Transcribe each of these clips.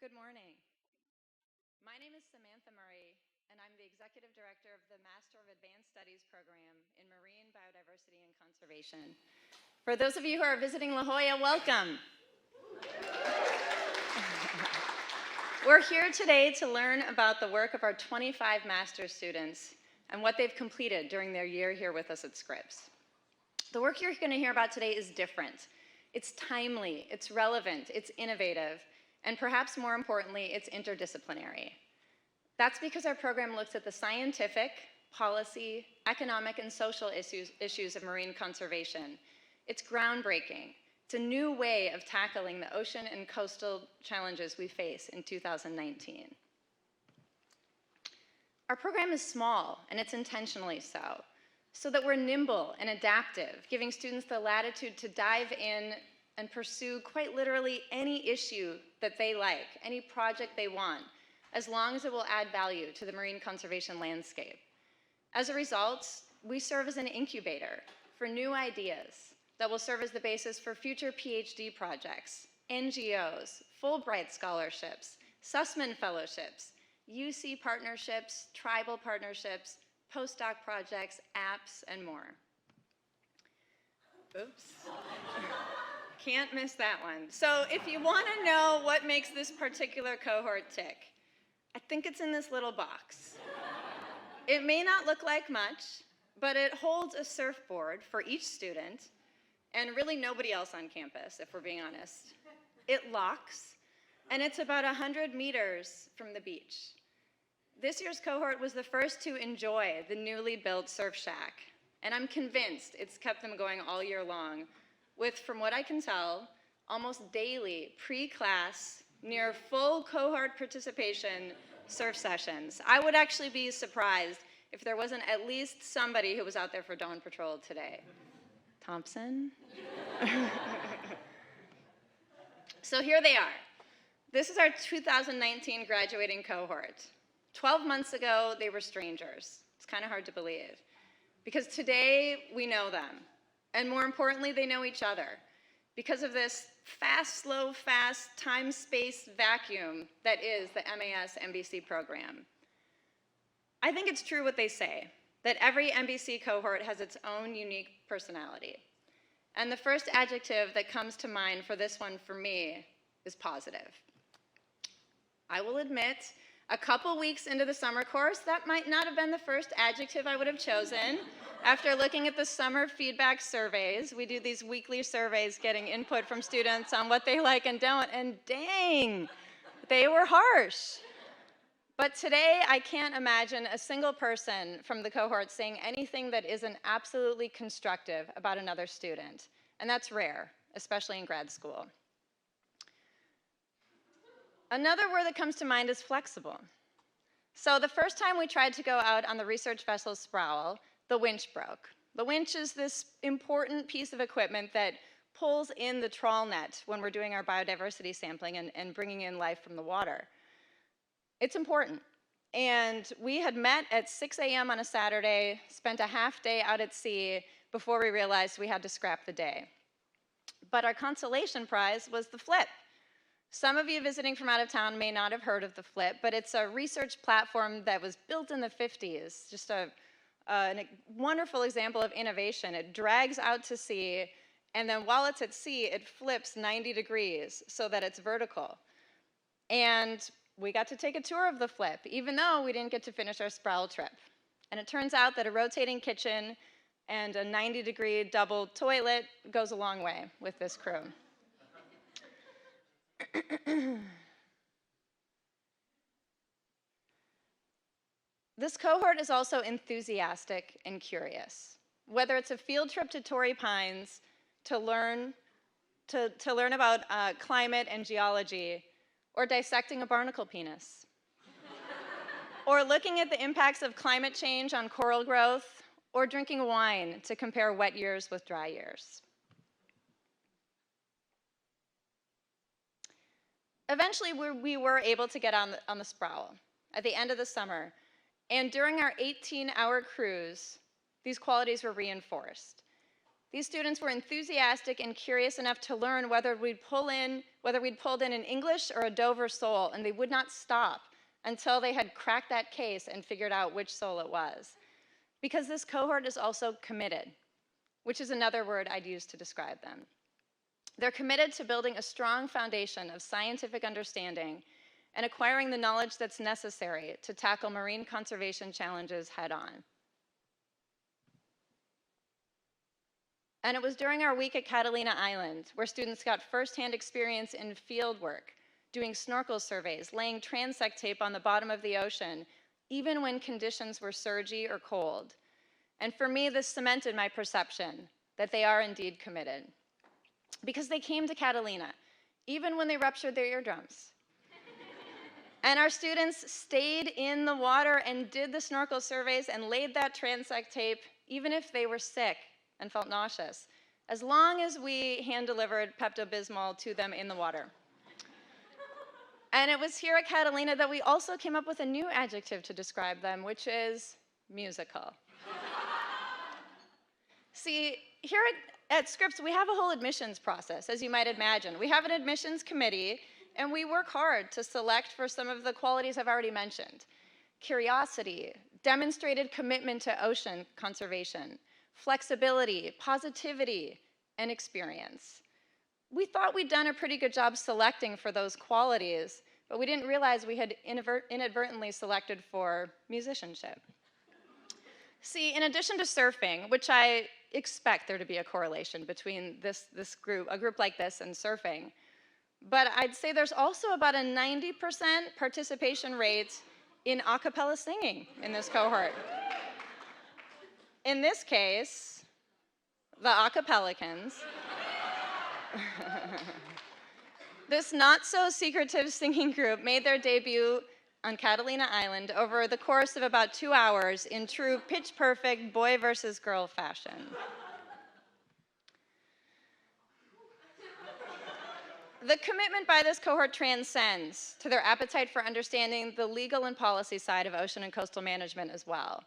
Good morning. My name is Samantha, and I'm the Executive Director of the Master of Advanced Studies program in Marine Biodiversity and Conservation. For those of you who are visiting La Jolla, welcome. We're here today to learn about the work of our 25 master's students and what they've completed during their year here with us at Scripps. The work you're going to hear about today is different. It's timely, it's relevant, it's innovative, and perhaps more importantly, it's interdisciplinary. That's because our program looks at the scientific, policy, economic, and social issues of marine conservation. It's groundbreaking. It's a new way of tackling the ocean and coastal challenges we face in 2019. Our program is small, and it's intentionally so that we're nimble and adaptive, giving students the latitude to dive in and pursue quite literally any issue that they like, any project they want, as long as it will add value to the marine conservation landscape. As a result, we serve as an incubator for new ideas that will serve as the basis for future PhD projects, NGOs, Fulbright scholarships, Sussman fellowships, UC partnerships, tribal partnerships, postdoc projects, apps, and more. Oops. Can't miss that one. So if you want to know what makes this particular cohort tick, I think it's in this little box. It may not look like much, but it holds a surfboard for each student, and really nobody else on campus, if we're being honest. It locks, and it's about 100 meters from the beach. This year's cohort was the first to enjoy the newly built surf shack, and I'm convinced it's kept them going all year long with, from what I can tell, almost daily pre-class, near full cohort participation surf sessions. I would actually be surprised if there wasn't at least somebody who was out there for dawn patrol today. Thompson? So here they are. This is our 2019 graduating cohort. 12 months ago, they were strangers. It's kind of hard to believe. Because today, we know them. And more importantly, they know each other because of this fast, slow, fast, time-space vacuum that is the MAS MBC program. I think it's true what they say, that every MBC cohort has its own unique personality. And the first adjective that comes to mind for this one for me is positive. I will admit, a couple weeks into the summer course, that might not have been the first adjective I would have chosen. After looking at the summer feedback surveys, we do these weekly surveys getting input from students on what they like and don't, and dang, they were harsh. But today, I can't imagine a single person from the cohort saying anything that isn't absolutely constructive about another student. And that's rare, especially in grad school. Another word that comes to mind is flexible. So the first time we tried to go out on the research vessel Sproul, the winch broke. The winch is this important piece of equipment that pulls in the trawl net when we're doing our biodiversity sampling and bringing in life from the water. It's important. And we had met at 6 a.m. on a Saturday, spent a half day out at sea before we realized we had to scrap the day. But our consolation prize was the Flip. Some of you visiting from out of town may not have heard of the Flip, but it's a research platform that was built in the 50s, just a wonderful example of innovation. It drags out to sea, and then while it's at sea, it flips 90 degrees so that it's vertical. And we got to take a tour of the Flip, even though we didn't get to finish our Sproul trip. And it turns out that a rotating kitchen and a 90-degree double toilet goes a long way with this crew. This cohort is also enthusiastic and curious. Whether it's a field trip to Torrey Pines to learn about climate and geology, or dissecting a barnacle penis, or looking at the impacts of climate change on coral growth, or drinking wine to compare wet years with dry years. Eventually, we were able to get on the Sproul at the end of the summer. And during our 18-hour cruise, these qualities were reinforced. These students were enthusiastic and curious enough to learn whether we'd pulled in an English or a Dover soul, and they would not stop until they had cracked that case and figured out which soul it was. Because this cohort is also committed, which is another word I'd use to describe them. They're committed to building a strong foundation of scientific understanding and acquiring the knowledge that's necessary to tackle marine conservation challenges head on. And it was during our week at Catalina Island where students got firsthand experience in field work, doing snorkel surveys, laying transect tape on the bottom of the ocean, even when conditions were surgy or cold. And for me, this cemented my perception that they are indeed committed. Because they came to Catalina, even when they ruptured their eardrums. And our students stayed in the water and did the snorkel surveys and laid that transect tape, even if they were sick and felt nauseous, as long as we hand-delivered Pepto-Bismol to them in the water. And it was here at Catalina that we also came up with a new adjective to describe them, which is musical. See, here at Scripps, we have a whole admissions process, as you might imagine. We have an admissions committee, and we work hard to select for some of the qualities I've already mentioned: curiosity, demonstrated commitment to ocean conservation, flexibility, positivity, and experience. We thought we'd done a pretty good job selecting for those qualities, but we didn't realize we had inadvertently selected for musicianship. See, in addition to surfing, which I expect there to be a correlation between a group like this and surfing, but I'd say there's also about a 90% participation rate in a cappella singing in this cohort. In this case, the acapellicans. This not-so-secretive singing group made their debut on Catalina Island over the course of about 2 hours in true pitch-perfect boy versus girl fashion. The commitment by this cohort transcends to their appetite for understanding the legal and policy side of ocean and coastal management as well.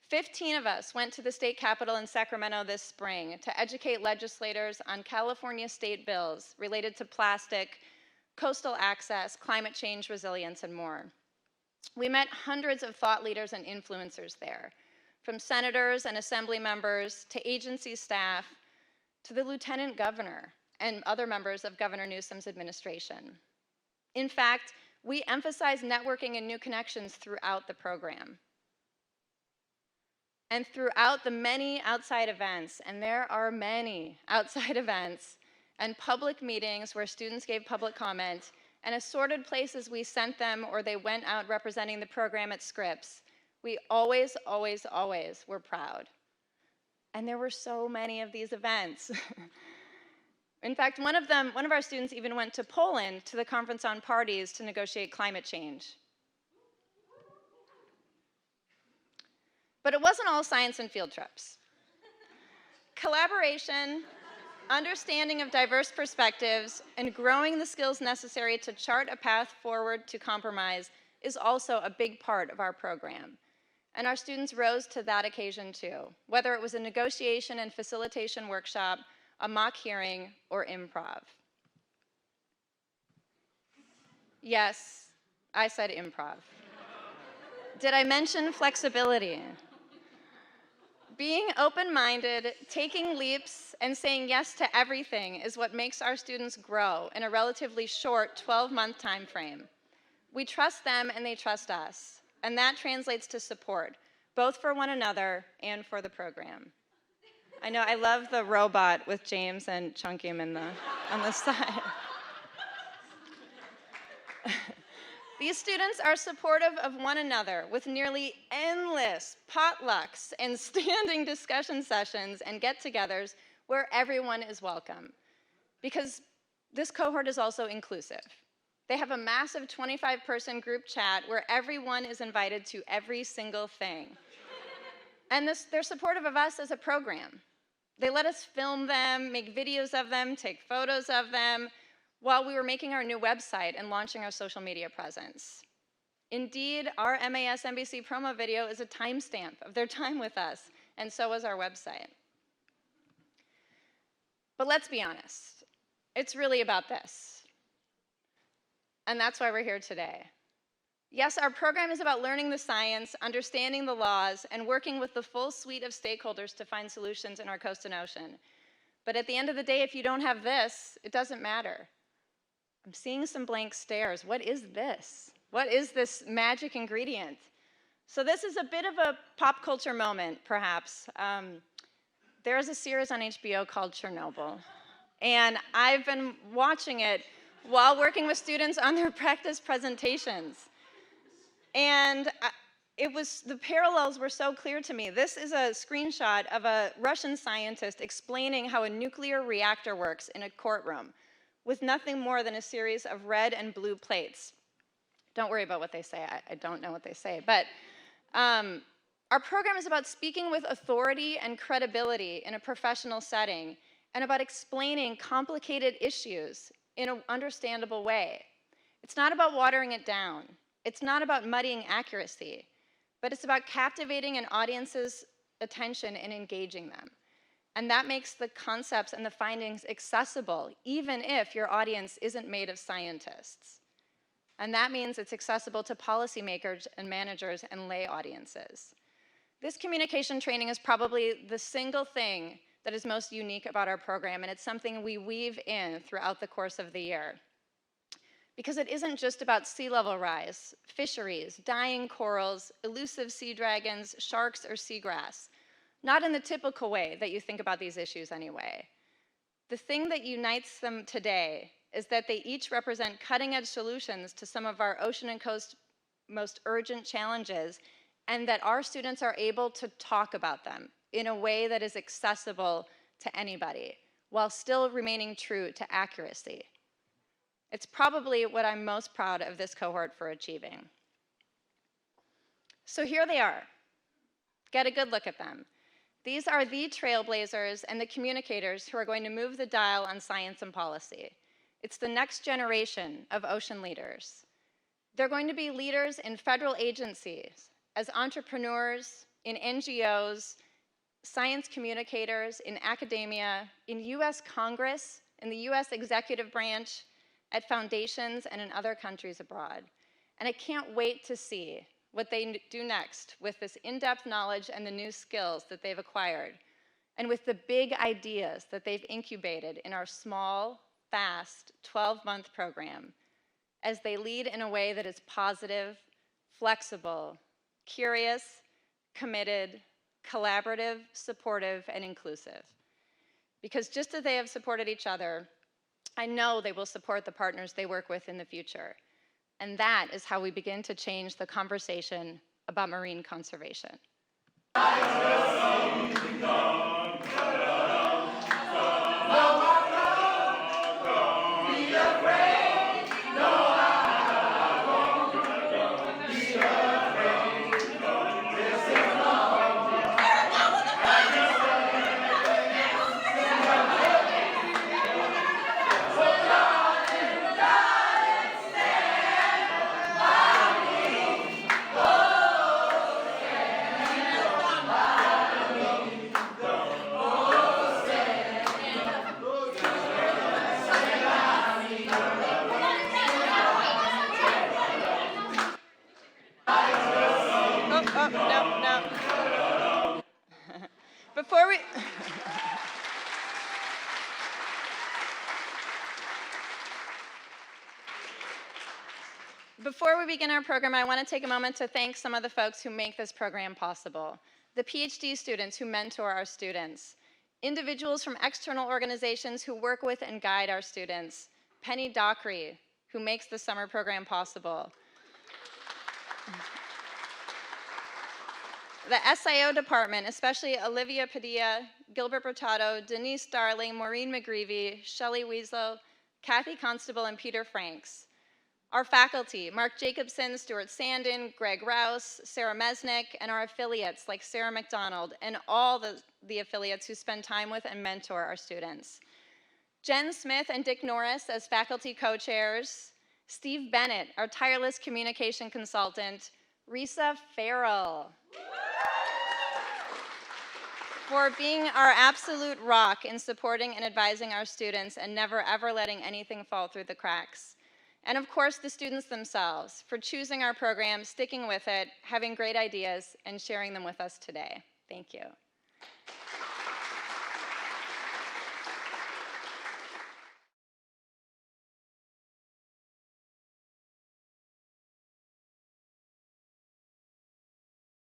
15 of us went to the state capitol in Sacramento this spring to educate legislators on California state bills related to plastic, coastal access, climate change resilience, and more. We met hundreds of thought leaders and influencers there, from senators and assembly members to agency staff to the lieutenant governor and other members of Governor Newsom's administration. In fact, we emphasized networking and new connections throughout the program. And throughout the many outside events, and there are many outside events, and public meetings where students gave public comment, and assorted places we sent them or they went out representing the program at Scripps, we always, always, always were proud. And there were so many of these events. In fact, one of our students even went to Poland to the Conference on Parties to negotiate climate change. But it wasn't all science and field trips. Collaboration, understanding of diverse perspectives, and growing the skills necessary to chart a path forward to compromise is also a big part of our program. And our students rose to that occasion too, whether it was a negotiation and facilitation workshop, a mock hearing, or improv. Yes, I said improv. Did I mention flexibility? Being open-minded, taking leaps, and saying yes to everything is what makes our students grow in a relatively short 12-month time frame. We trust them and they trust us, and that translates to support, both for one another and for the program. I know, I love the robot with James and Chunkim on the side. These students are supportive of one another with nearly endless potlucks and standing discussion sessions and get-togethers where everyone is welcome. Because this cohort is also inclusive. They have a massive 25-person group chat where everyone is invited to every single thing. And they're supportive of us as a program. They let us film them, make videos of them, take photos of them, while we were making our new website and launching our social media presence. Indeed, our MAS MBC promo video is a timestamp of their time with us, and so is our website. But let's be honest, it's really about this. And that's why we're here today. Yes, our program is about learning the science, understanding the laws, and working with the full suite of stakeholders to find solutions in our coast and ocean. But at the end of the day, if you don't have this, it doesn't matter. I'm seeing some blank stares. What is this? What is this magic ingredient? So this is a bit of a pop culture moment, perhaps. There is a series on HBO called Chernobyl, and I've been watching it while working with students on their practice presentations. And the parallels were so clear to me. This is a screenshot of a Russian scientist explaining how a nuclear reactor works in a courtroom with nothing more than a series of red and blue plates. Don't worry about what they say. I don't know what they say. But our program is about speaking with authority and credibility in a professional setting and about explaining complicated issues in an understandable way. It's not about watering it down. It's not about muddying accuracy, but it's about captivating an audience's attention and engaging them. And that makes the concepts and the findings accessible, even if your audience isn't made of scientists. And that means it's accessible to policymakers and managers and lay audiences. This communication training is probably the single thing that is most unique about our program, and it's something we weave in throughout the course of the year. Because it isn't just about sea level rise, fisheries, dying corals, elusive sea dragons, sharks, or seagrass. Not in the typical way that you think about these issues anyway. The thing that unites them today is that they each represent cutting-edge solutions to some of our ocean and coast most urgent challenges, and that our students are able to talk about them in a way that is accessible to anybody, while still remaining true to accuracy. It's probably what I'm most proud of this cohort for achieving. So here they are. Get a good look at them. These are the trailblazers and the communicators who are going to move the dial on science and policy. It's the next generation of ocean leaders. They're going to be leaders in federal agencies, as entrepreneurs, in NGOs, science communicators, in academia, in US Congress, in the US executive branch, at foundations, and in other countries abroad. And I can't wait to see what they do next with this in-depth knowledge and the new skills that they've acquired, and with the big ideas that they've incubated in our small, fast, 12-month program, as they lead in a way that is positive, flexible, curious, committed, collaborative, supportive, and inclusive. Because just as they have supported each other, I know they will support the partners they work with in the future. And that is how we begin to change the conversation about marine conservation. Before we begin our program, I want to take a moment to thank some of the folks who make this program possible. The PhD students who mentor our students, individuals from external organizations who work with and guide our students, Penny Dockery, who makes the summer program possible, the SIO department, especially Olivia Padilla, Gilbert Bertato, Denise Darling, Maureen McGreevy, Shelley Wieslow, Kathy Constable, and Peter Franks. Our faculty, Mark Jacobson, Stuart Sandin, Greg Rouse, Sarah Mesnick, and our affiliates like Sarah McDonald, and all the affiliates who spend time with and mentor our students. Jen Smith and Dick Norris as faculty co-chairs, Steve Bennett, our tireless communication consultant, Risa Farrell. for being our absolute rock in supporting and advising our students and never ever letting anything fall through the cracks. And of course, the students themselves for choosing our program, sticking with it, having great ideas, and sharing them with us today. Thank you.